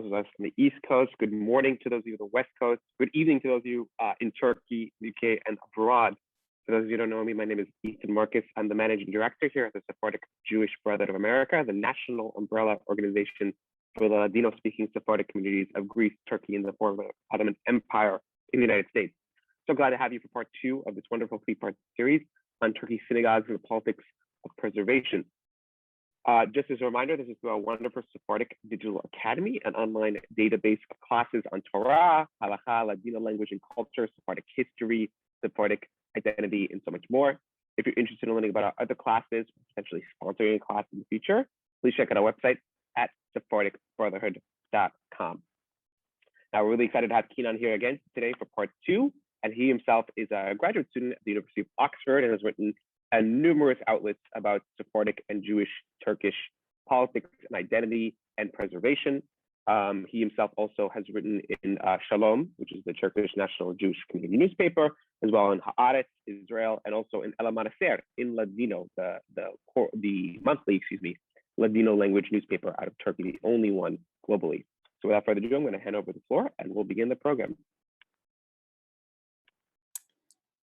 of us on the East Coast. Good morning to those of you on the West Coast. Good evening to those of you in Turkey, UK, and abroad. For those of you who don't know me, my name is Ethan Marcus. I'm the managing director here at the Sephardic Jewish Brotherhood of America, the national umbrella organization for the Ladino-speaking Sephardic communities of Greece, Turkey, and the former Ottoman Empire in the United States. So glad to have you for part 2 of this wonderful 3-part series on Turkey's synagogues and the politics of preservation. Just as a reminder, this is through our wonderful Sephardic Digital Academy, an online database of classes on Torah, Halakha, Ladino language and culture, Sephardic history, Sephardic identity, and so much more. If you're interested in learning about our other classes, potentially sponsoring a class in the future, please check out our website at sephardicbrotherhood.com. Now, we're really excited to have Keenan here again today for part 2, and he himself is a graduate student at the University of Oxford and has written numerous outlets about Sephardic and Jewish Turkish politics and identity and preservation. He himself also has written in Shalom, which is the Turkish National Jewish Community newspaper, as well in Haaretz, Israel, and also in El Amanecer in Ladino, the monthly, Ladino language newspaper out of Turkey, the only one globally. So without further ado, I'm going to hand over the floor and we'll begin the program.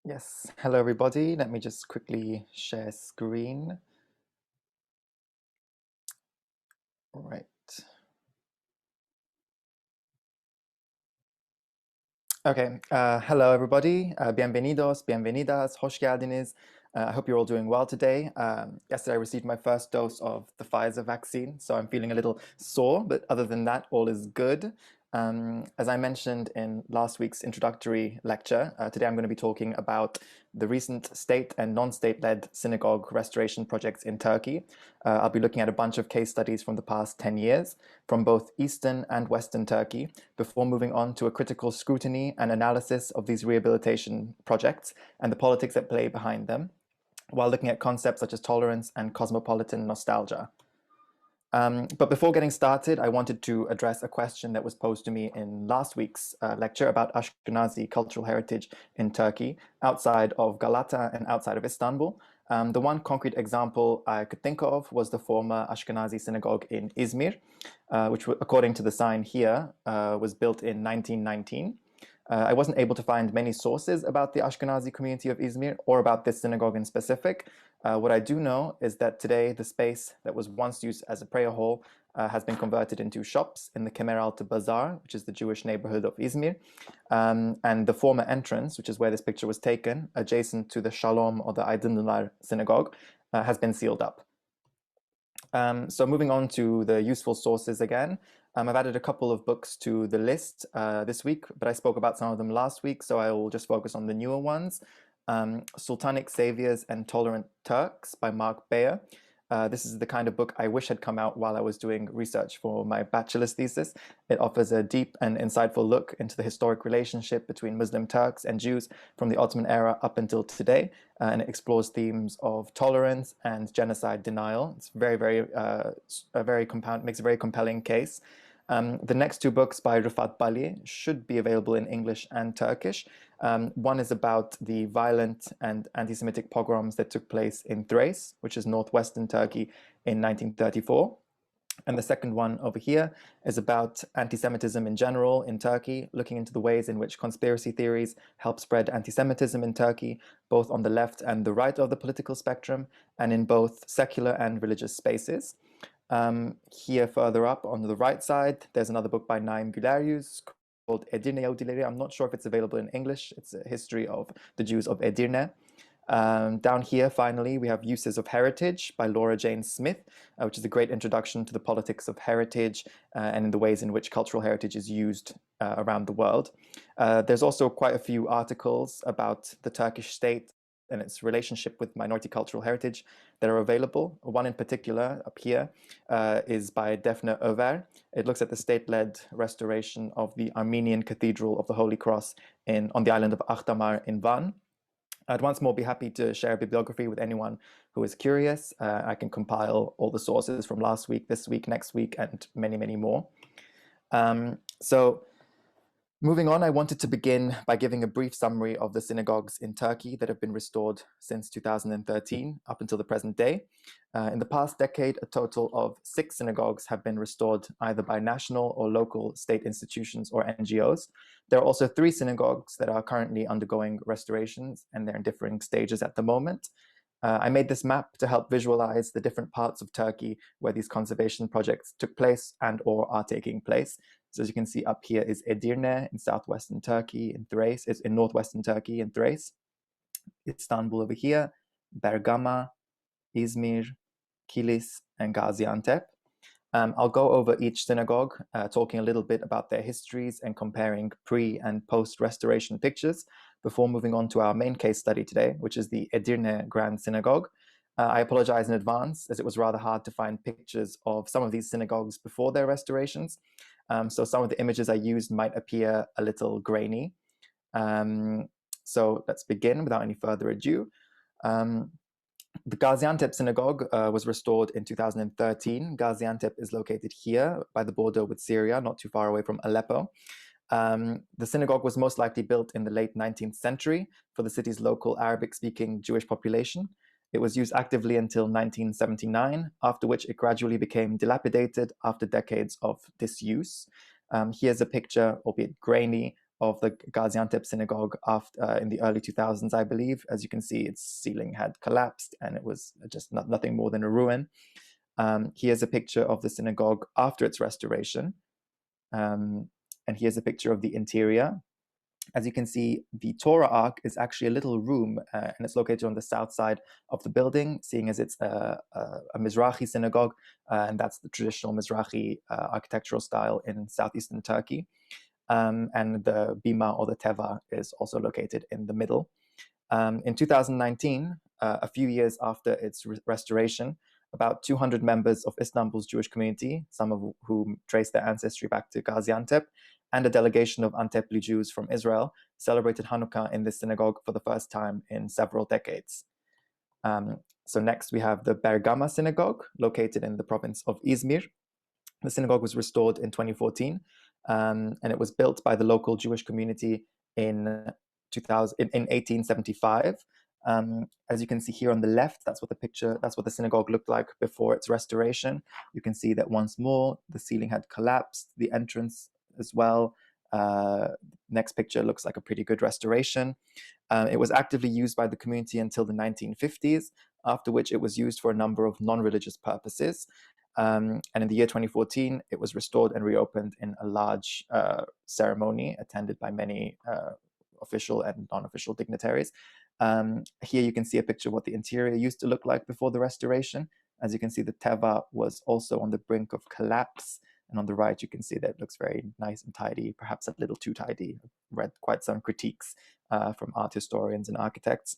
Yes, hello everybody. Let me just quickly share screen. All right. Okay, hello everybody. Bienvenidos, bienvenidas, hoş geldiniz. I hope you're all doing well today. Yesterday I received my first dose of the Pfizer vaccine, so I'm feeling a little sore, but other than that, all is good. As I mentioned in last week's introductory lecture, today I'm going to be talking about the recent state and non-state-led synagogue restoration projects in Turkey. I'll be looking at a bunch of case studies from the past 10 years, from both Eastern and Western Turkey, before moving on to a critical scrutiny and analysis of these rehabilitation projects and the politics at play behind them, while looking at concepts such as tolerance and cosmopolitan nostalgia. But before getting started, I wanted to address a question that was posed to me in last week's lecture about Ashkenazi cultural heritage in Turkey, outside of Galata and outside of Istanbul. The one concrete example I could think of was the former Ashkenazi synagogue in Izmir, which, according to the sign here, was built in 1919. I wasn't able to find many sources about the Ashkenazi community of Izmir or about this synagogue in specific. What I do know is that today the space that was once used as a prayer hall has been converted into shops in the Kemeraltı Bazaar, which is the Jewish neighborhood of Izmir. And the former entrance, which is where this picture was taken, adjacent to the Shalom or the Aydınlılar synagogue, has been sealed up. So moving on to the useful sources again. I've added a couple of books to the list this week, but I spoke about some of them last week, so I will just focus on the newer ones. Sultanic Saviors and Tolerant Turks by Mark Bayer. This is the kind of book I wish had come out while I was doing research for my bachelor's thesis. It offers a deep and insightful look into the historic relationship between Muslim Turks and Jews from the Ottoman era up until today, and it explores themes of tolerance and genocide denial. It's makes a very compelling case. The next 2 books by Rıfat Bali should be available in English and Turkish. One is about the violent and anti-Semitic pogroms that took place in Thrace, which is northwestern Turkey, in 1934. And the second one over here is about anti-Semitism in general in Turkey, looking into the ways in which conspiracy theories help spread anti-Semitism in Turkey, both on the left and the right of the political spectrum, and in both secular and religious spaces. Here further up on the right side, there's another book by Naim Gülerius called Edirne Yahudileri. I'm not sure if it's available in English. It's a history of the Jews of Edirne. Down here, finally, we have Uses of Heritage by Laura Jane Smith, which is a great introduction to the politics of heritage and in the ways in which cultural heritage is used around the world. There's also quite a few articles about the Turkish state and its relationship with minority cultural heritage that are available. One in particular up here is by Defne Över. It looks at the state-led restoration of the Armenian Cathedral of the Holy Cross on the island of Akhdamar in Van. I'd once more be happy to share a bibliography with anyone who is curious. I can compile all the sources from last week, this week, next week, and many, many more. So Moving on, I wanted to begin by giving a brief summary of the synagogues in Turkey that have been restored since 2013 up until the present day. In the past decade, a total of 6 synagogues have been restored either by national or local state institutions or NGOs. There are also 3 synagogues that are currently undergoing restorations, and they're in differing stages at the moment. I made this map to help visualize the different parts of Turkey where these conservation projects took place and or are taking place. So as you can see up here is Edirne in southwestern Turkey, in Thrace, is in northwestern Turkey in Thrace, Istanbul over here, Bergama, Izmir, Kilic, and Gaziantep. I'll go over each synagogue, talking a little bit about their histories and comparing pre- and post-restoration pictures before moving on to our main case study today, which is the Edirne Grand Synagogue. I apologize in advance, as it was rather hard to find pictures of some of these synagogues before their restorations. So some of the images I used might appear a little grainy. So let's begin without any further ado. The Gaziantep Synagogue was restored in 2013. Gaziantep is located here by the border with Syria, not too far away from Aleppo. The synagogue was most likely built in the late 19th century for the city's local Arabic-speaking Jewish population. It was used actively until 1979, after which it gradually became dilapidated after decades of disuse. Here's a picture, albeit grainy, of the Gaziantep Synagogue after, in the early 2000s, I believe. As you can see, its ceiling had collapsed and it was just nothing more than a ruin. Here's a picture of the synagogue after its restoration. And here's a picture of the interior. As you can see, the Torah Ark is actually a little room, and it's located on the south side of the building, seeing as it's a Mizrahi synagogue, and that's the traditional Mizrahi architectural style in southeastern Turkey. And the Bima or the Teva is also located in the middle. In 2019, a few years after its restoration, about 200 members of Istanbul's Jewish community, some of whom trace their ancestry back to Gaziantep, and a delegation of Antepli Jews from Israel celebrated Hanukkah in this synagogue for the first time in several decades. So next we have the Bergama Synagogue, located in the province of Izmir. The synagogue was restored in 2014, and it was built by the local Jewish community in 1875. As you can see here on the left, that's what the synagogue looked like before its restoration. You can see that once more, the ceiling had collapsed, the entrance as well. Next picture looks like a pretty good restoration. It was actively used by the community until the 1950s, after which it was used for a number of non-religious purposes. And in the year 2014, it was restored and reopened in a large ceremony attended by many official and non-official dignitaries. Here you can see a picture of what the interior used to look like before the restoration. As you can see, the Teva was also on the brink of collapse. And on the right, you can see that it looks very nice and tidy, perhaps a little too tidy. I've read quite some critiques from art historians and architects.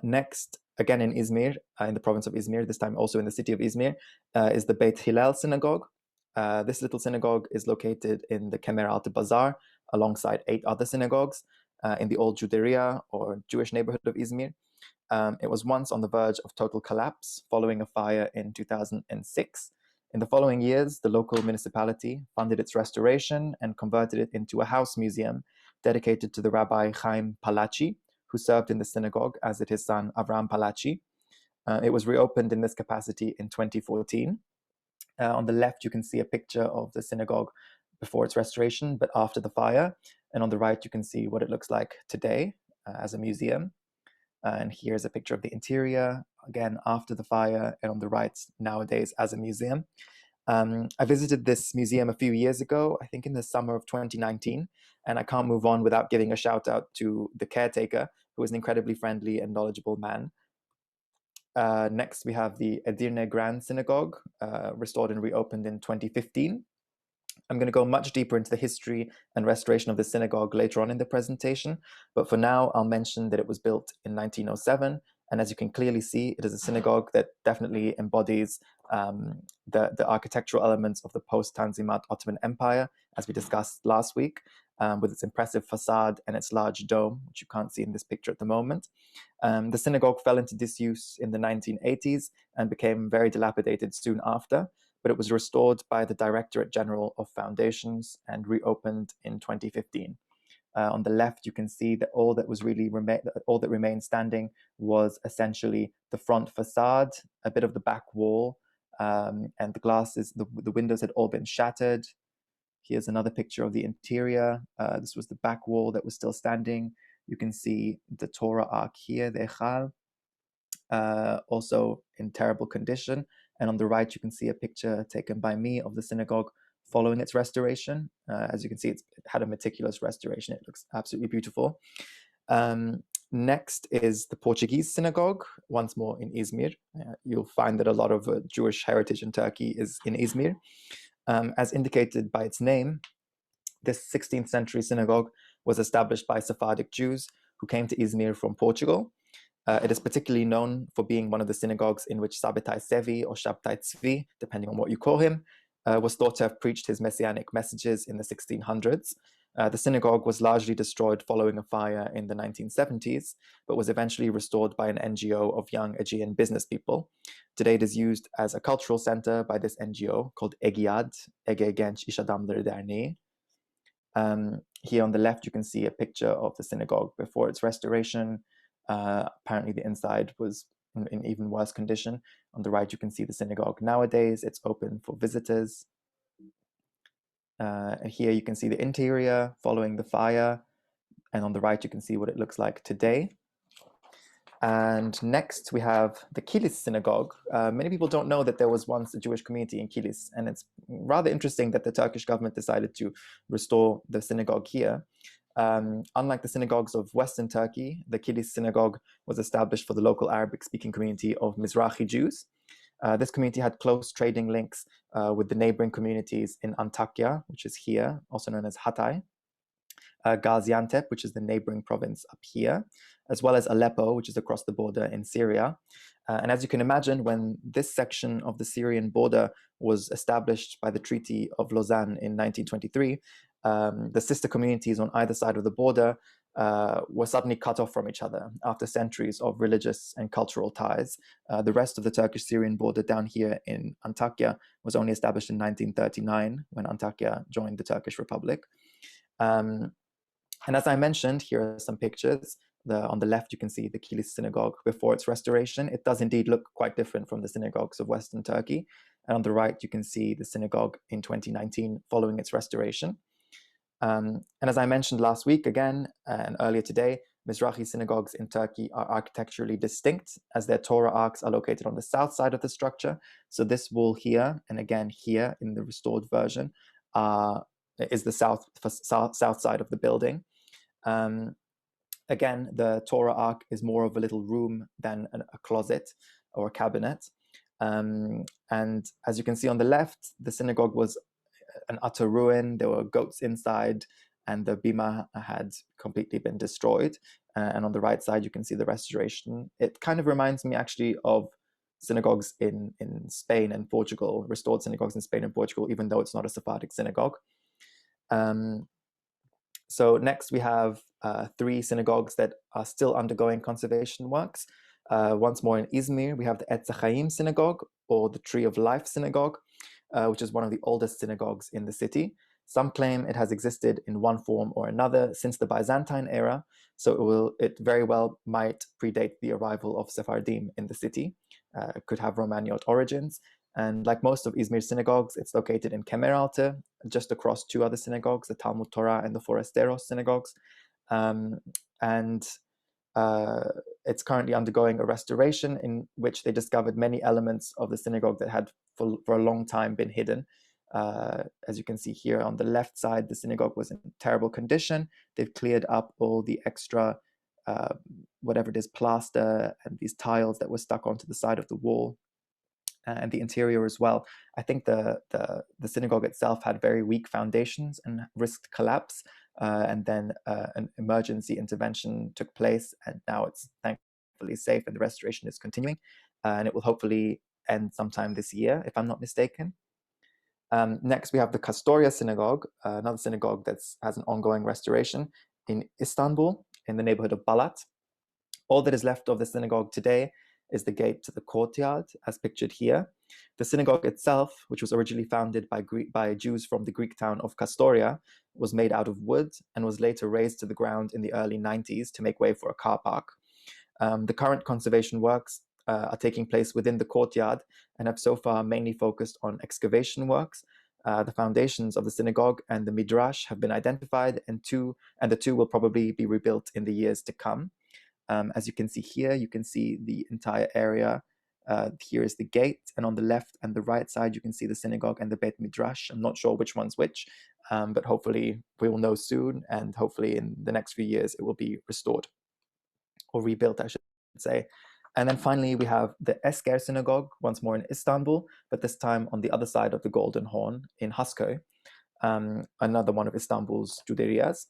Next, again in Izmir, in the province of Izmir, this time also in the city of Izmir, is the Beit Hilal Synagogue. This little synagogue is located in the Kemeraltı Bazaar alongside 8 other synagogues in the old Juderia or Jewish neighborhood of Izmir. It was once on the verge of total collapse following a fire in 2006. In the following years, the local municipality funded its restoration and converted it into a house museum dedicated to the Rabbi Chaim Palachi, who served in the synagogue as did his son Avram Palachi. It was reopened in this capacity in 2014. On the left, you can see a picture of the synagogue before its restoration, but after the fire. And on the right, you can see what it looks like today as a museum. And here's a picture of the interior, again, after the fire, and on the right, nowadays as a museum. I visited this museum a few years ago, I think in the summer of 2019, and I can't move on without giving a shout out to the caretaker, who is an incredibly friendly and knowledgeable man. Next, we have the Edirne Grand Synagogue, restored and reopened in 2015. I'm going to go much deeper into the history and restoration of the synagogue later on in the presentation, but for now, I'll mention that it was built in 1907, and as you can clearly see, it is a synagogue that definitely embodies the architectural elements of the post-Tanzimat Ottoman Empire, as we discussed last week, with its impressive facade and its large dome, which you can't see in this picture at the moment. The synagogue fell into disuse in the 1980s and became very dilapidated soon after. but it was restored by the Directorate General of Foundations and reopened in 2015. On the left, you can see that all that remained standing was essentially the front facade, a bit of the back wall, and the glasses, the windows had all been shattered. Here's another picture of the interior. This was the back wall that was still standing. You can see the Torah ark here, the Hilal, also in terrible condition. And on the right, you can see a picture taken by me of the synagogue following its restoration. As you can see, it had a meticulous restoration. It looks absolutely beautiful. Next is the Portuguese Synagogue, once more in Izmir. You'll find that a lot of Jewish heritage in Turkey is in Izmir. As indicated by its name, this 16th century synagogue was established by Sephardic Jews who came to Izmir from Portugal. It is particularly known for being one of the synagogues in which Sabbatai Sevi or Shabtai Tzvi, depending on what you call him, was thought to have preached his messianic messages in the 1600s. The synagogue was largely destroyed following a fire in the 1970s, but was eventually restored by an NGO of young Aegean business people. Today it is used as a cultural center by this NGO called EGIAD, Ege Genç İş Adamları Derneği. Here on the left, you can see a picture of the synagogue before its restoration. Apparently the inside was in even worse condition. On the right, you can see the synagogue nowadays. It's open for visitors. Here you can see the interior following the fire. And on the right, you can see what it looks like today. And next we have the Kilic Synagogue. Many people don't know that there was once a Jewish community in Kilic, and it's rather interesting that the Turkish government decided to restore the synagogue here. Unlike the synagogues of Western Turkey, the Kilic Synagogue was established for the local Arabic-speaking community of Mizrahi Jews. This community had close trading links with the neighboring communities in Antakya, which is here, also known as Hatay, Gaziantep, which is the neighboring province up here, as well as Aleppo, which is across the border in Syria. And as you can imagine, when this section of the Syrian border was established by the Treaty of Lausanne in 1923, the sister communities on either side of the border were suddenly cut off from each other after centuries of religious and cultural ties. The rest of the Turkish-Syrian border down here in Antakya was only established in 1939 when Antakya joined the Turkish Republic. And as I mentioned, here are some pictures. On the left, you can see the Kilic Synagogue before its restoration. It does indeed look quite different from the synagogues of Western Turkey. And on the right, you can see the synagogue in 2019 following its restoration. And as I mentioned last week again, and earlier today, Mizrahi synagogues in Turkey are architecturally distinct as their Torah arcs are located on the south side of the structure. So this wall here, and again here in the restored version, is the south side of the building. Again, the Torah ark is more of a little room than a closet or a cabinet. And as you can see on the left, the synagogue was an utter ruin. There were goats inside, and the bima had completely been destroyed. And on the right side, you can see the restoration. It kind of reminds me actually of synagogues in Spain and Portugal, restored synagogues in Spain and Portugal, even though it's not a Sephardic synagogue. So next we have 3 synagogues that are still undergoing conservation works. Once more in Izmir, we have the Etz Chaim Synagogue, or the Tree of Life Synagogue, which is one of the oldest synagogues in the city. Some claim it has existed in one form or another since the Byzantine era, so it very well might predate the arrival of Sephardim in the city. It could have Romaniote origins. And like most of Izmir's synagogues, it's located in Kemeralte, just across 2 other synagogues, the Talmud Torah and the Forasteros synagogues. It's currently undergoing a restoration in which they discovered many elements of the synagogue that had for a long time been hidden. As you can see here on the left side, the synagogue was in terrible condition. They've cleared up all the extra, whatever it is, plaster and these tiles that were stuck onto the side of the wall. And the interior as well. I think the synagogue itself had very weak foundations and risked collapse. And then an emergency intervention took place, and now it's thankfully safe, and the restoration is continuing. And it will hopefully end sometime this year, if I'm not mistaken. Next, we have the Custodia Synagogue, another synagogue that has an ongoing restoration in Istanbul, in the neighborhood of Balat. All that is left of the synagogue today is the gate to the courtyard, as pictured here. The synagogue itself, which was originally founded by Jews from the Greek town of Castoria, was made out of wood and was later razed to the ground in the early 90s to make way for a car park. The current conservation works are taking place within the courtyard and have so far mainly focused on excavation works. The foundations of the synagogue and the midrash have been identified, and the two will probably be rebuilt in the years to come. As you can see here, you can see the entire area. Here is the gate, and on the left and the right side, you can see the synagogue and the Beit Midrash. I'm not sure which one's which, but hopefully we will know soon, and hopefully in the next few years it will be restored or rebuilt, I should say. And then finally, we have the Esker Synagogue, once more in Istanbul, but this time on the other side of the Golden Horn in Hasköy, another one of Istanbul's juderias.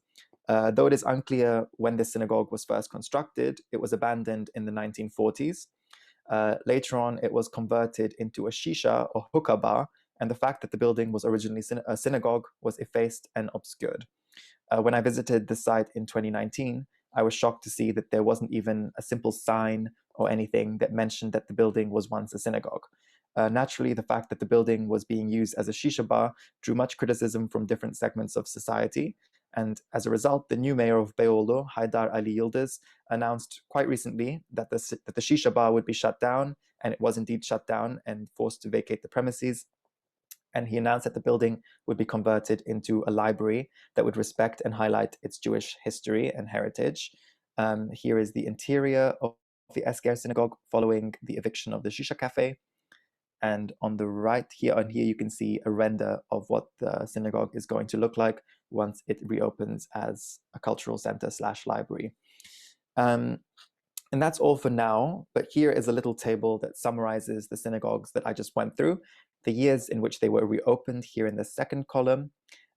Though it is unclear when this synagogue was first constructed, it was abandoned in the 1940s. Later on, it was converted into a shisha or hookah bar, and the fact that the building was originally a synagogue was effaced and obscured. When I visited the site in 2019, I was shocked to see that there wasn't even a simple sign or anything that mentioned that the building was once a synagogue. Naturally, the fact that the building was being used as a shisha bar drew much criticism from different segments of society. And as a result, the new mayor of Beyoğlu, Haydar Ali Yıldız, announced quite recently that the shisha bar would be shut down, and it was indeed shut down and forced to vacate the premises. And he announced that the building would be converted into a library that would respect and highlight its Jewish history and heritage. Here is the interior of the Esker Synagogue following the eviction of the Shisha Cafe. And on the right here, you can see a render of what the synagogue is going to look like once it reopens as a cultural center / library. And that's all for now, but here is a little table that summarizes the synagogues that I just went through, the years in which they were reopened here in the second column,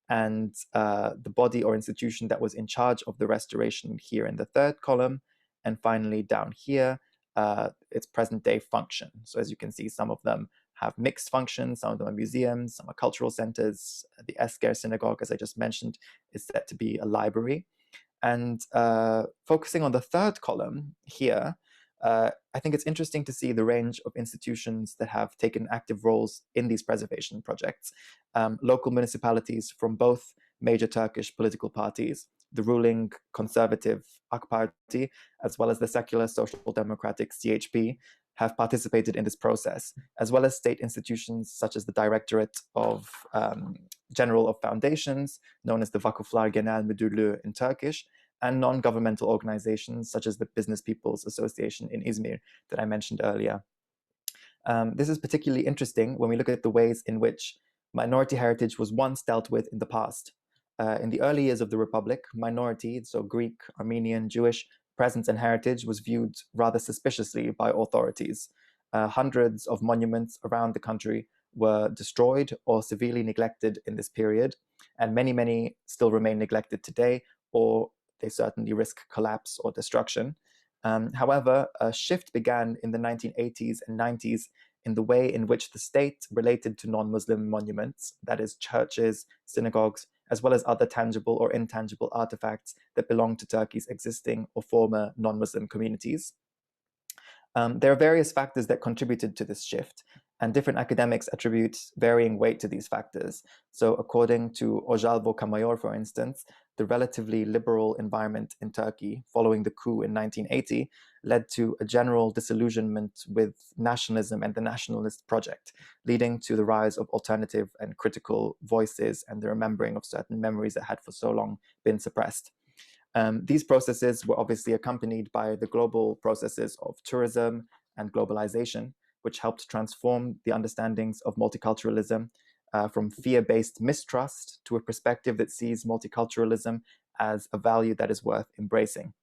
and the body or institution that was in charge of the restoration here in the third column, and finally down here, its present day function. So as you can see, some of them have mixed functions, some of them are museums, some are cultural centers. The Esker Synagogue, as I just mentioned, is set to be a library. And focusing on the third column here, I think it's interesting to see the range of institutions that have taken active roles in these preservation projects. Local municipalities from both major Turkish political parties, the ruling conservative AK Party, as well as the secular Social Democratic CHP, have participated in this process, as well as state institutions such as the Directorate of General of Foundations, known as the Vakıflar Genel Müdürlüğü in Turkish, and non-governmental organizations such as the Business People's Association in Izmir that I mentioned earlier. This is particularly interesting when we look at the ways in which minority heritage was once dealt with in the past. In the early years of the Republic, minority, so Greek, Armenian, Jewish, presence and heritage was viewed rather suspiciously by authorities. Hundreds of monuments around the country were destroyed or severely neglected in this period, and many still remain neglected today, or they certainly risk collapse or destruction. However, a shift began in the 1980s and 90s in the way in which the state related to non-Muslim monuments, that is churches, synagogues, as well as other tangible or intangible artifacts that belong to Turkey's existing or former non-Muslim communities. There are various factors that contributed to this shift, and different academics attribute varying weight to these factors. So according to Ojal Vocamayor, for instance, the relatively liberal environment in Turkey following the coup in 1980 led to a general disillusionment with nationalism and the nationalist project, leading to the rise of alternative and critical voices and the remembering of certain memories that had for so long been suppressed. These processes were obviously accompanied by the global processes of tourism and globalization, which helped transform the understandings of multiculturalism from fear-based mistrust to a perspective that sees multiculturalism as a value that is worth embracing.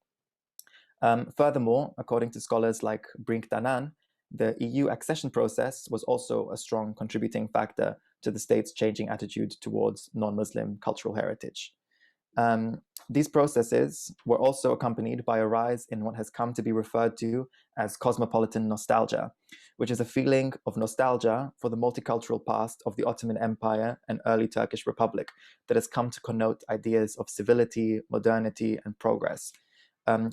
Furthermore, according to scholars like Brink Danan, the EU accession process was also a strong contributing factor to the state's changing attitude towards non-Muslim cultural heritage. These processes were also accompanied by a rise in what has come to be referred to as cosmopolitan nostalgia, which is a feeling of nostalgia for the multicultural past of the Ottoman Empire and early Turkish Republic that has come to connote ideas of civility, modernity, and progress.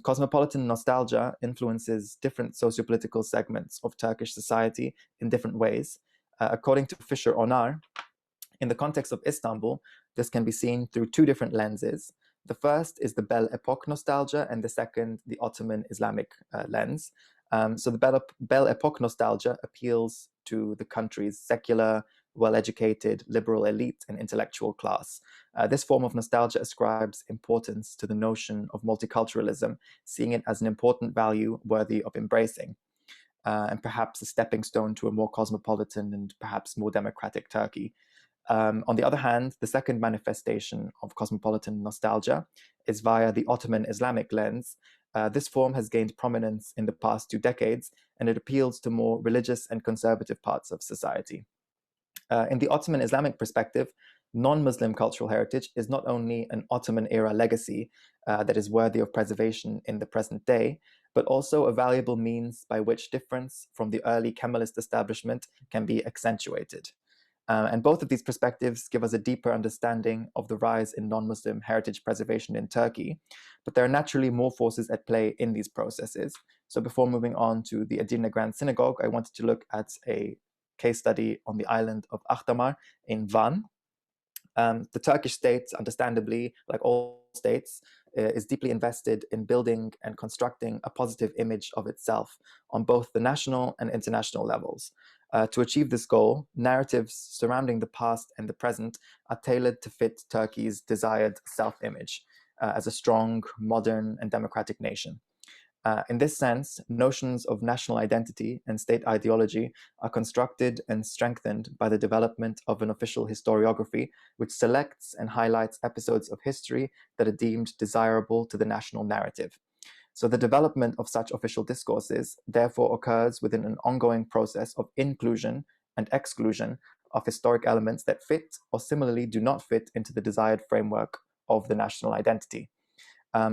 Cosmopolitan nostalgia influences different sociopolitical segments of Turkish society in different ways. According to Fisher Onar, in the context of Istanbul, this can be seen through two different lenses. The first is the Belle Epoque nostalgia, and the second, the Ottoman Islamic lens. So the Belle Epoque nostalgia appeals to the country's secular, well-educated, liberal elite and intellectual class. This form of nostalgia ascribes importance to the notion of multiculturalism, seeing it as an important value worthy of embracing, and perhaps a stepping stone to a more cosmopolitan and perhaps more democratic Turkey. On the other hand, the second manifestation of cosmopolitan nostalgia is via the Ottoman Islamic lens. This form has gained prominence in the past 2 decades, and it appeals to more religious and conservative parts of society. In the Ottoman Islamic perspective, non-Muslim cultural heritage is not only an Ottoman-era legacy that is worthy of preservation in the present day, but also a valuable means by which difference from the early Kemalist establishment can be accentuated. And both of these perspectives give us a deeper understanding of the rise in non-Muslim heritage preservation in Turkey, but there are naturally more forces at play in these processes. So before moving on to the Edirne Grand Synagogue, I wanted to look at a case study on the island of Akdamar in Van. The Turkish state, understandably, like all states, is deeply invested in building and constructing a positive image of itself on both the national and international levels. To achieve this goal, narratives surrounding the past and the present are tailored to fit Turkey's desired self-image as a strong, modern, and democratic nation. In this sense, notions of national identity and state ideology are constructed and strengthened by the development of an official historiography, which selects and highlights episodes of history that are deemed desirable to the national narrative. So the development of such official discourses therefore occurs within an ongoing process of inclusion and exclusion of historic elements that fit or similarly do not fit into the desired framework of the national identity.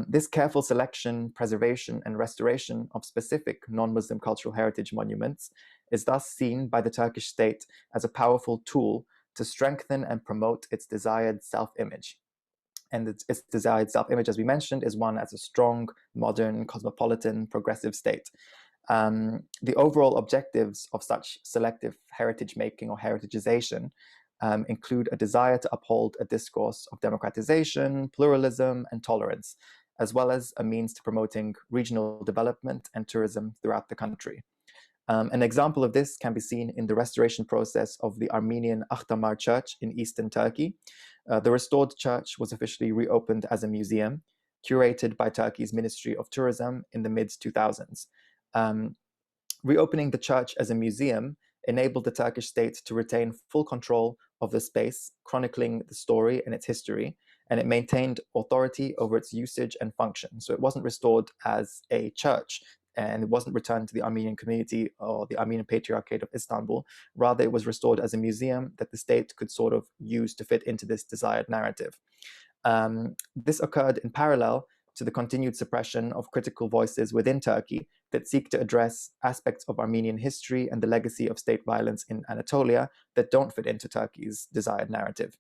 This careful selection, preservation, and restoration of specific non-Muslim cultural heritage monuments is thus seen by the Turkish state as a powerful tool to strengthen and promote its desired self-image. And its desired self-image, as we mentioned, is one as a strong, modern, cosmopolitan, progressive state. The overall objectives of such selective heritage making or heritagization include a desire to uphold a discourse of democratization, pluralism, and tolerance, as well as a means to promoting regional development and tourism throughout the country. An example of this can be seen in the restoration process of the Armenian Akdamar Church in eastern Turkey. The restored church was officially reopened as a museum, curated by Turkey's Ministry of Tourism in the mid-2000s. Reopening the church as a museum enabled the Turkish state to retain full control of the space, chronicling the story and its history, and it maintained authority over its usage and function. So it wasn't restored as a church, and it wasn't returned to the Armenian community or the Armenian Patriarchate of Istanbul. Rather, it was restored as a museum that the state could sort of use to fit into this desired narrative. This occurred in parallel to the continued suppression of critical voices within Turkey that seek to address aspects of Armenian history and the legacy of state violence in Anatolia that don't fit into Turkey's desired narrative.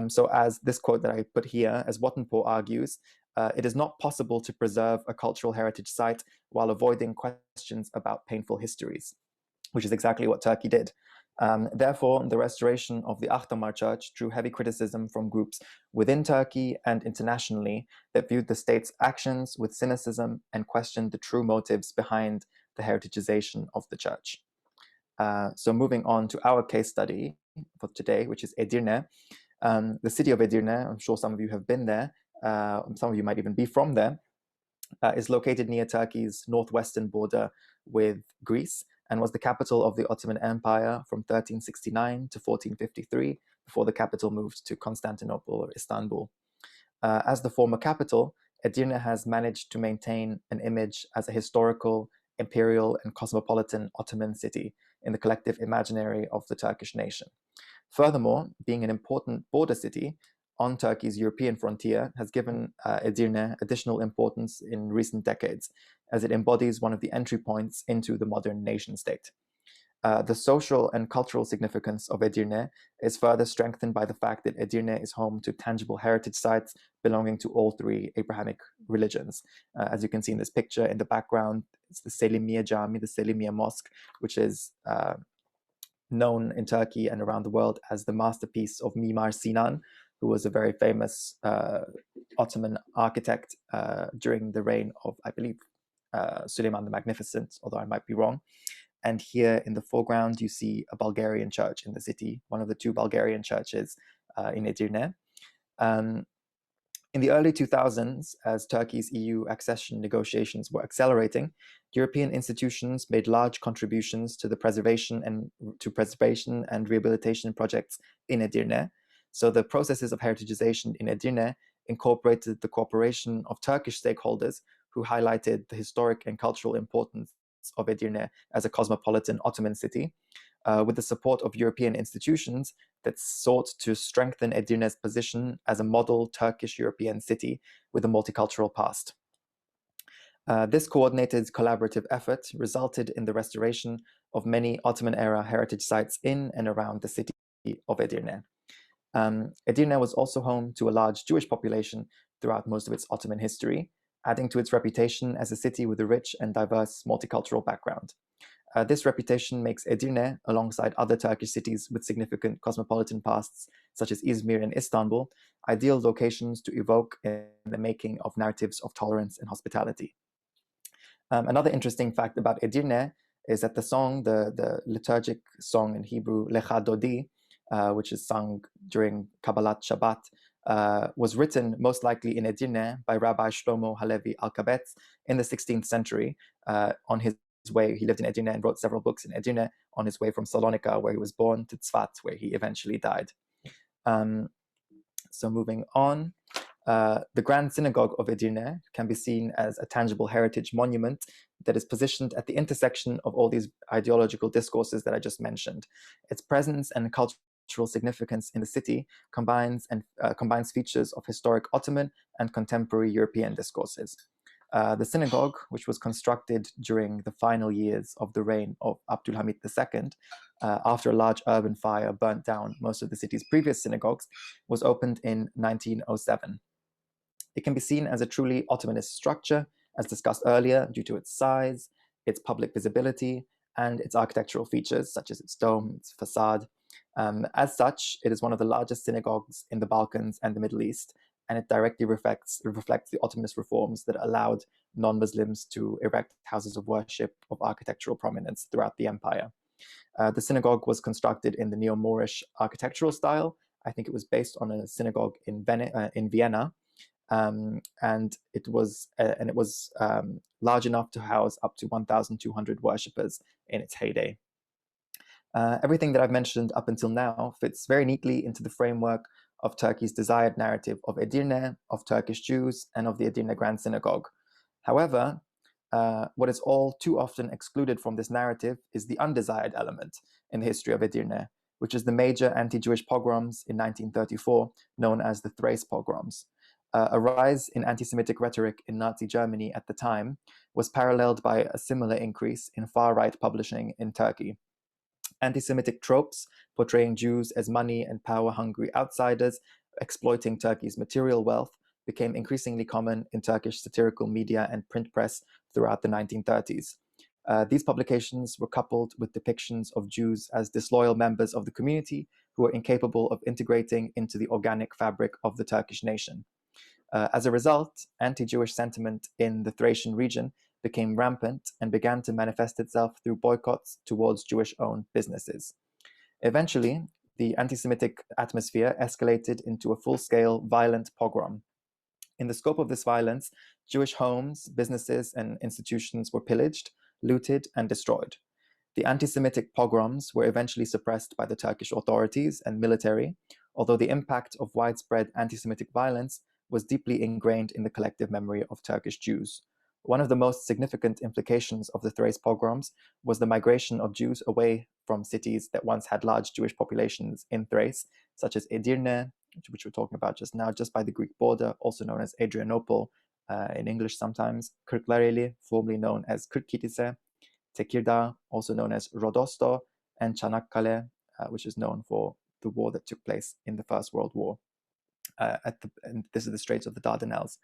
So as this quote that I put here, as Wattenpour argues, it is not possible to preserve a cultural heritage site while avoiding questions about painful histories, which is exactly what Turkey did. Therefore, the restoration of the Akdamar Church drew heavy criticism from groups within Turkey and internationally that viewed the state's actions with cynicism and questioned the true motives behind the heritagization of the church. So moving on to our case study for today, which is Edirne. The city of Edirne, I'm sure some of you have been there, some of you might even be from there, is located near Turkey's northwestern border with Greece and was the capital of the Ottoman Empire from 1369 to 1453, before the capital moved to Constantinople or Istanbul. As the former capital, Edirne has managed to maintain an image as a historical, imperial, and cosmopolitan Ottoman city in the collective imaginary of the Turkish nation. Furthermore, being an important border city on Turkey's European frontier has given Edirne additional importance in recent decades, as it embodies one of the entry points into the modern nation state. The social and cultural significance of Edirne is further strengthened by the fact that Edirne is home to tangible heritage sites belonging to all three Abrahamic religions. As you can see in this picture in the background, it's the Selimiye Jami, the Selimiye Mosque, which is known in Turkey and around the world as the masterpiece of Mimar Sinan, who was a very famous Ottoman architect during the reign of, I believe, Suleiman the Magnificent, although I might be wrong. And here in the foreground, you see a Bulgarian church in the city, one of the two Bulgarian churches in Edirne. In the early 2000s, as Turkey's EU accession negotiations were accelerating, European institutions made large contributions to the preservation and rehabilitation projects in Edirne. So the processes of heritagization in Edirne incorporated the cooperation of Turkish stakeholders who highlighted the historic and cultural importance of Edirne as a cosmopolitan Ottoman city, with the support of European institutions that sought to strengthen Edirne's position as a model Turkish European city with a multicultural past. This coordinated collaborative effort resulted in the restoration of many Ottoman-era heritage sites in and around the city of Edirne. Edirne was also home to a large Jewish population throughout most of its Ottoman history, adding to its reputation as a city with a rich and diverse multicultural background. This reputation makes Edirne, alongside other Turkish cities with significant cosmopolitan pasts, such as Izmir and Istanbul, ideal locations to evoke in the making of narratives of tolerance and hospitality. Another interesting fact about Edirne is that the song, the liturgic song in Hebrew, Lecha Dodi, which is sung during Kabbalat Shabbat, was written most likely in Edirne by Rabbi Shlomo Halevi Alkabetz in the 16th century on his way. He lived in Edina and wrote several books in Edina on his way from Salonika, where he was born, to Tzfat, where he eventually died. So moving on, the Grand Synagogue of Edirne can be seen as a tangible heritage monument that is positioned at the intersection of all these ideological discourses that I just mentioned. Its presence and cultural significance in the city combines features of historic Ottoman and contemporary European discourses. The synagogue, which was constructed during the final years of the reign of Abdulhamid II, after a large urban fire burnt down most of the city's previous synagogues, was opened in 1907. It can be seen as a truly Ottomanist structure, as discussed earlier, due to its size, its public visibility, and its architectural features, such as its dome, its facade. As such, it is one of the largest synagogues in the Balkans and the Middle East, and it directly reflects the Ottomanist reforms that allowed non-Muslims to erect houses of worship of architectural prominence throughout the empire. The synagogue was constructed in the Neo-Moorish architectural style. I think it was based on a synagogue in Vienna, and it was large enough to house up to 1,200 worshippers in its heyday. Everything that I've mentioned up until now fits very neatly into the framework of Turkey's desired narrative of Edirne, of Turkish Jews, and of the Edirne Grand Synagogue. However, what is all too often excluded from this narrative is the undesired element in the history of Edirne, which is the major anti-Jewish pogroms in 1934, known as the Thrace pogroms. A rise in anti-Semitic rhetoric in Nazi Germany at the time was paralleled by a similar increase in far-right publishing in Turkey. Anti-Semitic tropes portraying Jews as money and power-hungry outsiders exploiting Turkey's material wealth became increasingly common in Turkish satirical media and print press throughout the 1930s. These publications were coupled with depictions of Jews as disloyal members of the community who were incapable of integrating into the organic fabric of the Turkish nation. As a result, anti-Jewish sentiment in the Thracian region became rampant and began to manifest itself through boycotts towards Jewish-owned businesses. Eventually, the anti-Semitic atmosphere escalated into a full-scale violent pogrom. In the scope of this violence, Jewish homes, businesses, and institutions were pillaged, looted, and destroyed. The anti-Semitic pogroms were eventually suppressed by the Turkish authorities and military, although the impact of widespread anti-Semitic violence was deeply ingrained in the collective memory of Turkish Jews. One of the most significant implications of the Thrace pogroms was the migration of Jews away from cities that once had large Jewish populations in Thrace, such as Edirne, which we're talking about just now, just by the Greek border, also known as Adrianople in English sometimes, Kırklareli, formerly known as Kırkilise, Tekirdağ, also known as Rodosto, and Çanakkale, which is known for the war that took place in the First World War. And this is the Straits of the Dardanelles.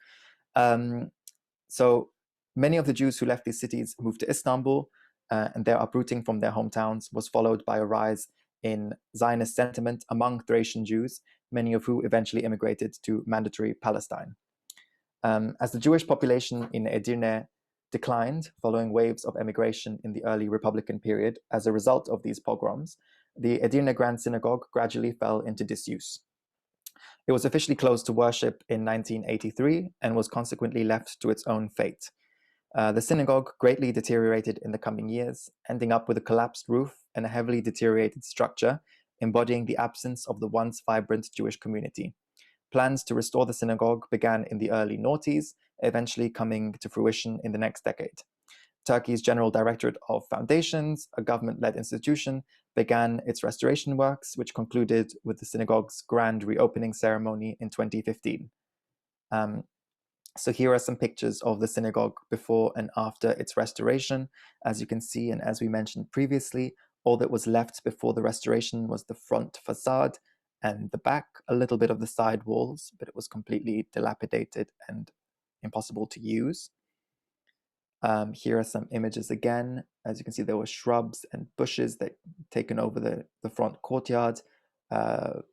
So many of the Jews who left these cities moved to Istanbul, and their uprooting from their hometowns was followed by a rise in Zionist sentiment among Thracian Jews, many of whom eventually immigrated to mandatory Palestine. As the Jewish population in Edirne declined following waves of emigration in the early Republican period as a result of these pogroms, the Edirne Grand Synagogue gradually fell into disuse. It was officially closed to worship in 1983 and was consequently left to its own fate. The synagogue greatly deteriorated in the coming years, ending up with a collapsed roof and a heavily deteriorated structure, embodying the absence of the once vibrant Jewish community. Plans to restore the synagogue began in the early noughties, eventually coming to fruition in the next decade. Turkey's General Directorate of Foundations, a government-led institution, began its restoration works, which concluded with the synagogue's grand reopening ceremony in 2015. So here are some pictures of the synagogue before and after its restoration. As you can see, and as we mentioned previously, all that was left before the restoration was the front facade and the back, a little bit of the side walls, but it was completely dilapidated and impossible to use. Here are some images again. As you can see, there were shrubs and bushes that taken over the front courtyard. The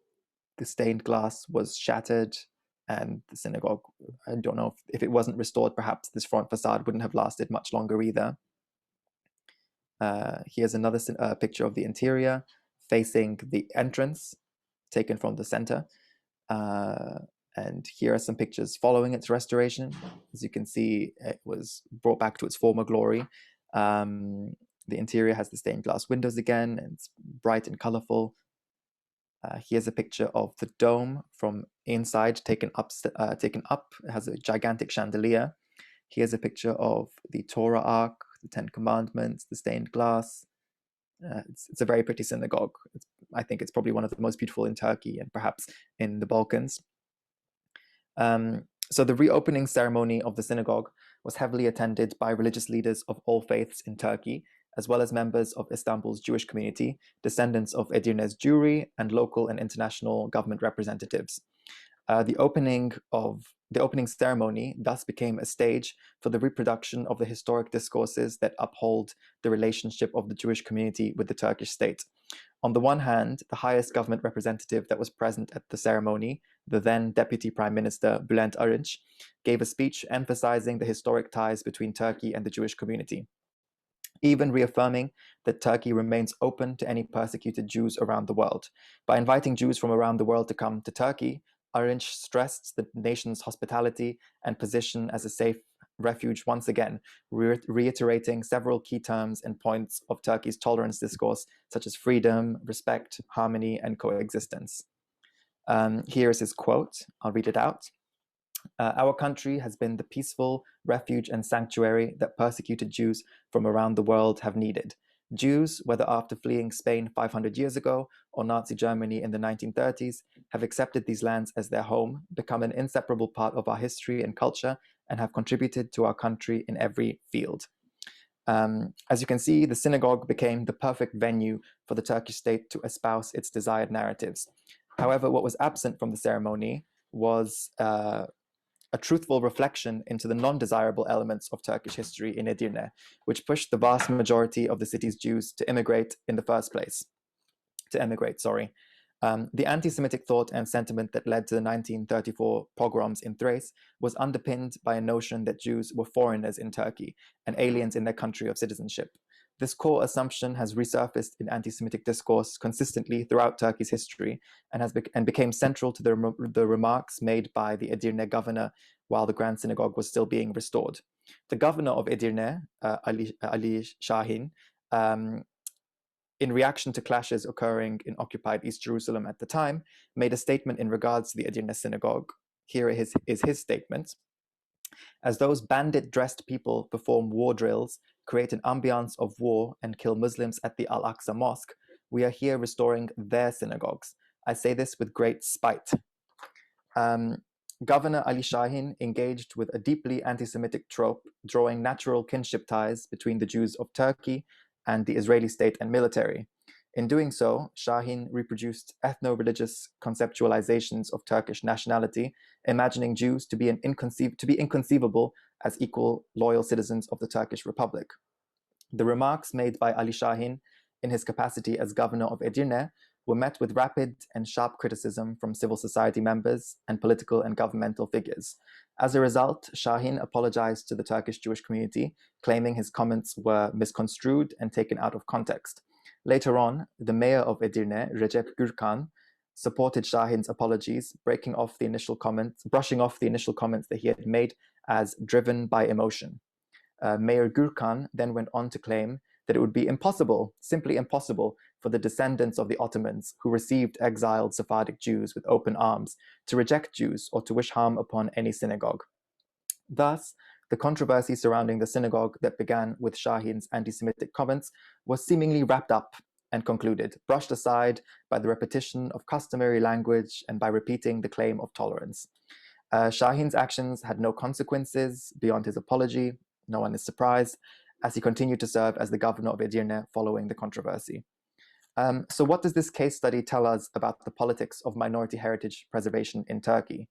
stained glass was shattered, and the synagogue, I don't know if it wasn't restored, perhaps this front facade wouldn't have lasted much longer either. Here's another picture of the interior facing the entrance, taken from the center. And here are some pictures following its restoration. As you can see, it was brought back to its former glory. The interior has the stained glass windows again, and it's bright and colorful. Here's a picture of the dome from inside, taken up. It has a gigantic chandelier. Here's a picture of the Torah Ark, the Ten Commandments, the stained glass. It's a very pretty synagogue. I think it's probably one of the most beautiful in Turkey and perhaps in the Balkans. So the reopening ceremony of the synagogue was heavily attended by religious leaders of all faiths in Turkey, as well as members of Istanbul's Jewish community, descendants of Edirne's Jewry, and local and international government representatives. The opening ceremony thus became a stage for the reproduction of the historic discourses that uphold the relationship of the Jewish community with the Turkish state. On the one hand, the highest government representative that was present at the ceremony, the then Deputy Prime Minister Bülent Arınç, gave a speech emphasizing the historic ties between Turkey and the Jewish community, even reaffirming that Turkey remains open to any persecuted Jews around the world. By inviting Jews from around the world to come to Turkey, Arınç stressed the nation's hospitality and position as a safe refuge once again, reiterating several key terms and points of Turkey's tolerance discourse, such as freedom, respect, harmony, and coexistence. Here is his quote. I'll read it out. Our country has been the peaceful refuge and sanctuary that persecuted Jews from around the world have needed. Jews, whether after fleeing Spain 500 years ago or Nazi Germany in the 1930s, have accepted these lands as their home, become an inseparable part of our history and culture, and have contributed to our country in every field. As you can see, the synagogue became the perfect venue for the Turkish state to espouse its desired narratives. However, what was absent from the ceremony was a truthful reflection into the non-desirable elements of Turkish history in Edirne, which pushed the vast majority of the city's Jews to emigrate in the first place. The anti-Semitic thought and sentiment that led to the 1934 pogroms in Thrace was underpinned by a notion that Jews were foreigners in Turkey and aliens in their country of citizenship. This core assumption has resurfaced in anti-Semitic discourse consistently throughout Turkey's history and became central to the remarks made by the Edirne governor while the Grand Synagogue was still being restored. The governor of Edirne, Ali Şahin, in reaction to clashes occurring in occupied East Jerusalem at the time, made a statement in regards to the Edirne synagogue. Here is his statement. As those bandit-dressed people perform war drills, create an ambiance of war, and kill Muslims at the Al-Aqsa Mosque, we are here restoring their synagogues. I say this with great spite. Governor Ali Şahin engaged with a deeply anti-Semitic trope, drawing natural kinship ties between the Jews of Turkey and the Israeli state and military. In doing so, Şahin reproduced ethno-religious conceptualizations of Turkish nationality, imagining Jews to be inconceivable as equal, loyal citizens of the Turkish Republic. The remarks made by Ali Şahin in his capacity as governor of Edirne were met with rapid and sharp criticism from civil society members and political and governmental figures. As a result, Şahin apologized to the Turkish Jewish community, claiming his comments were misconstrued and taken out of context. Later on, the mayor of Edirne, Recep Gürkan, supported Şahin's apologies, brushing off the initial comments that he had made as driven by emotion. Mayor Gürkan then went on to claim that it would be impossible, simply impossible, for the descendants of the Ottomans who received exiled Sephardic Jews with open arms to reject Jews or to wish harm upon any synagogue. Thus, the controversy surrounding the synagogue that began with Şahin's anti-Semitic comments was seemingly wrapped up and concluded, brushed aside by the repetition of customary language and by repeating the claim of tolerance. Şahin's actions had no consequences beyond his apology. No one is surprised, as he continued to serve as the governor of Edirne following the controversy. So what does this case study tell us about the politics of minority heritage preservation in Turkey?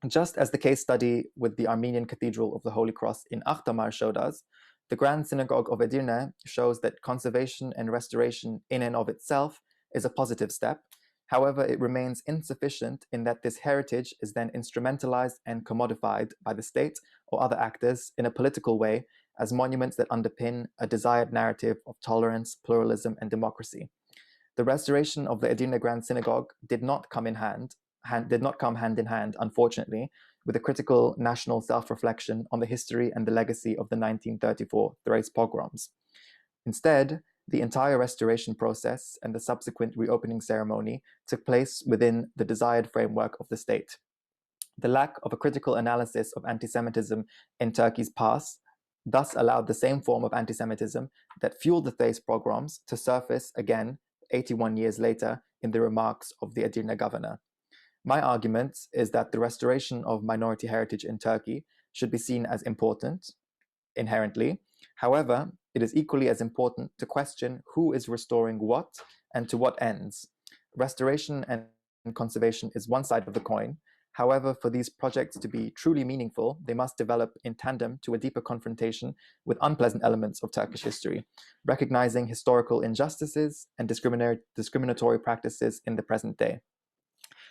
Just as the case study with the Armenian Cathedral of the Holy Cross in Akhtamar showed us, the Grand Synagogue of Edirne shows that conservation and restoration in and of itself is a positive step. However, it remains insufficient in that this heritage is then instrumentalized and commodified by the state or other actors in a political way as monuments that underpin a desired narrative of tolerance, pluralism, and democracy. The restoration of the Edirne Grand Synagogue did not come hand in hand, unfortunately, with a critical national self-reflection on the history and the legacy of the 1934 Thrace pogroms. Instead, the entire restoration process and the subsequent reopening ceremony took place within the desired framework of the state. The lack of a critical analysis of anti-Semitism in Turkey's past thus allowed the same form of anti-Semitism that fueled the Thrace pogroms to surface again 81 years later in the remarks of the Edirne governor. My argument is that the restoration of minority heritage in Turkey should be seen as important, inherently. However, it is equally as important to question who is restoring what and to what ends. Restoration and conservation is one side of the coin. However, for these projects to be truly meaningful, they must develop in tandem to a deeper confrontation with unpleasant elements of Turkish history, recognizing historical injustices and discriminatory practices in the present day.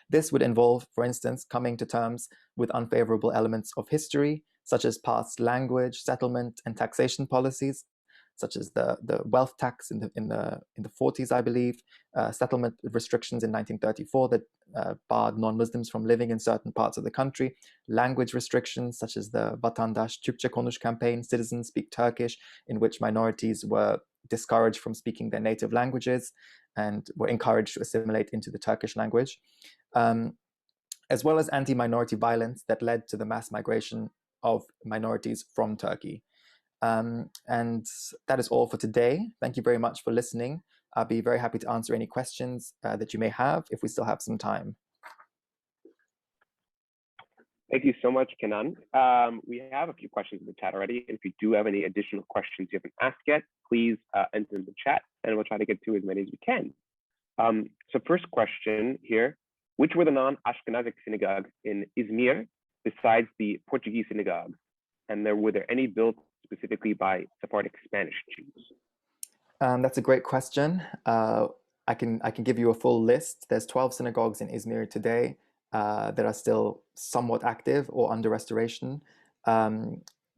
This would involve, for instance, coming to terms with unfavorable elements of history, such as past language, settlement, and taxation policies, such as the wealth tax in the 40s, I believe, settlement restrictions in 1934 that barred non-Muslims from living in certain parts of the country, language restrictions such as the Vatandaş Türkçe Konuş campaign, Citizens Speak Turkish, in which minorities were discouraged from speaking their native languages and were encouraged to assimilate into the Turkish language, as well as anti-minority violence that led to the mass migration of minorities from Turkey. And that is all for today. Thank you very much for listening. I'll be very happy to answer any questions that you may have if we still have some time. Thank you so much, Kenan. We have a few questions in the chat already. If you do have any additional questions you haven't asked yet, please enter in the chat and we'll try to get to as many as we can. So first question here, which were the non-Ashkenazic synagogues in Izmir besides the Portuguese Synagogue? And were there any built specifically by Sephardic Spanish Jews? That's a great question. I can give you a full list. There's 12 synagogues in Izmir today that are still somewhat active or under restoration.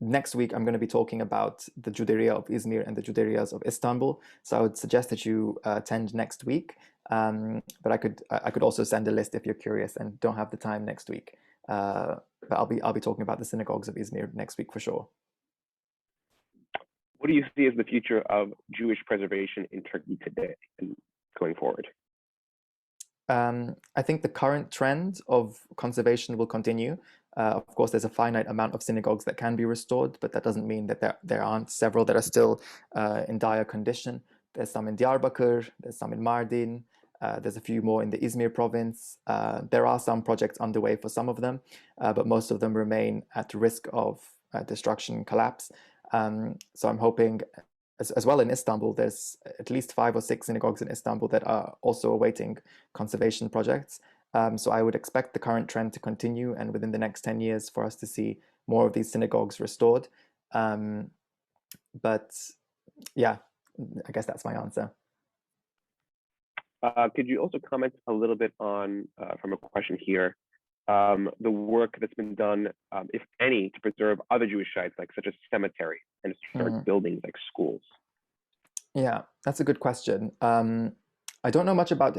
Next week, I'm going to be talking about the Juderia of Izmir and the Juderias of Istanbul. So I would suggest that you attend next week. But I could also send a list if you're curious and don't have the time next week. But I'll be talking about the synagogues of Izmir next week for sure. What do you see as the future of Jewish preservation in Turkey today and going forward? I think the current trend of conservation will continue. Of course, there's a finite amount of synagogues that can be restored, but that doesn't mean that there aren't several that are still in dire condition. There's some in Diyarbakir, there's some in Mardin, there's a few more in the Izmir province. There are some projects underway for some of them, but most of them remain at risk of destruction and collapse. So I'm hoping as well in Istanbul, there's at least 5 or 6 synagogues in Istanbul that are also awaiting conservation projects. So I would expect the current trend to continue, and within the next 10 years for us to see more of these synagogues restored. But yeah, I guess that's my answer. Could you also comment a little bit on, from a question here, the work that's been done, if any, to preserve other Jewish sites, like such as cemeteries and historic buildings like schools? Yeah, that's a good question. I don't know much about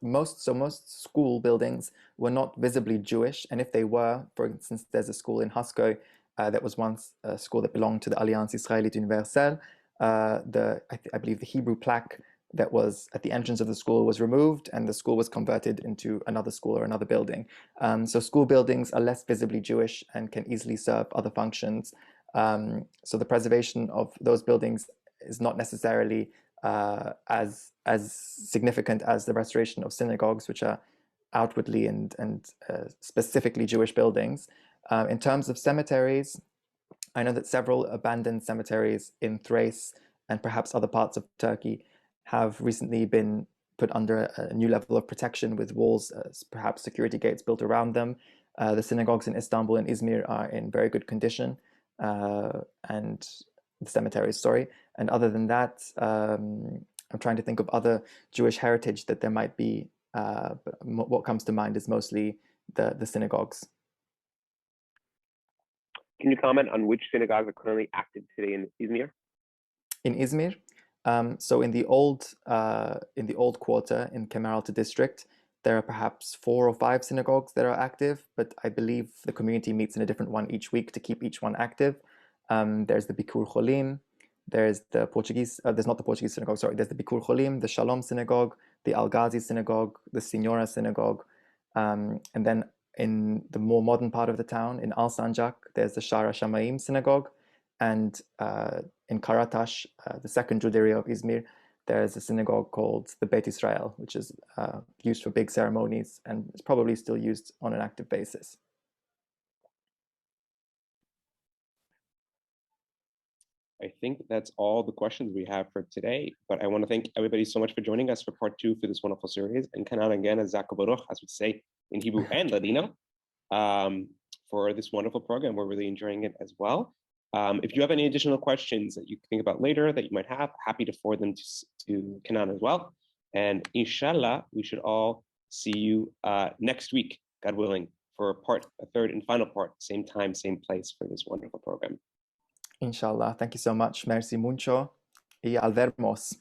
most school buildings were not visibly Jewish, and if they were, for instance, there's a school in Hasko that was once a school that belonged to the Alliance Israélite Universelle. I believe the Hebrew plaque that was at the entrance of the school was removed, and the school was converted into another school or another building. So school buildings are less visibly Jewish and can easily serve other functions. So the preservation of those buildings is not necessarily as significant as the restoration of synagogues, which are outwardly and specifically Jewish buildings. In terms of cemeteries, I know that several abandoned cemeteries in Thrace and perhaps other parts of Turkey have recently been put under a new level of protection with walls, perhaps security gates built around them. The synagogues in Istanbul and Izmir are in very good condition, and the cemeteries, sorry. And other than that, I'm trying to think of other Jewish heritage that there might be. But what comes to mind is mostly the synagogues. Can you comment on which synagogues are currently active today in Izmir? In Izmir, so in the old quarter in Kemeraltı district, there are perhaps 4 or 5 synagogues that are active, but I believe the community meets in a different one each week to keep each one active. There's the Bikur Cholim, there's the Portuguese, there's not the Portuguese synagogue, sorry, there's the Bikur Cholim, the Shalom Synagogue, the Al Ghazi Synagogue, the Signora Synagogue, and then in the more modern part of the town, in Al Sanjak, there's the Shara Shamaim Synagogue, and in Karataş, the second area of Izmir, there's a synagogue called the Beit Israel, which is used for big ceremonies and is probably still used on an active basis. I think that's all the questions we have for today, but I want to thank everybody so much for joining us for part 2 for this wonderful series, and Kanan again, as Zaka Baruch, as we say in Hebrew and Ladino, for this wonderful program. We're really enjoying it as well. If you have any additional questions that you think about later that you might have, happy to forward them to Kanan as well. And inshallah, we should all see you next week, God willing, for a third and final part, same time, same place for this wonderful program. Inshallah. Thank you so much. Merci mucho. Y al vermos.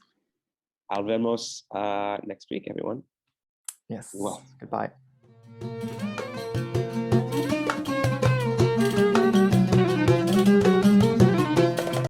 Al vemos next week, everyone. Yes. Well. Goodbye.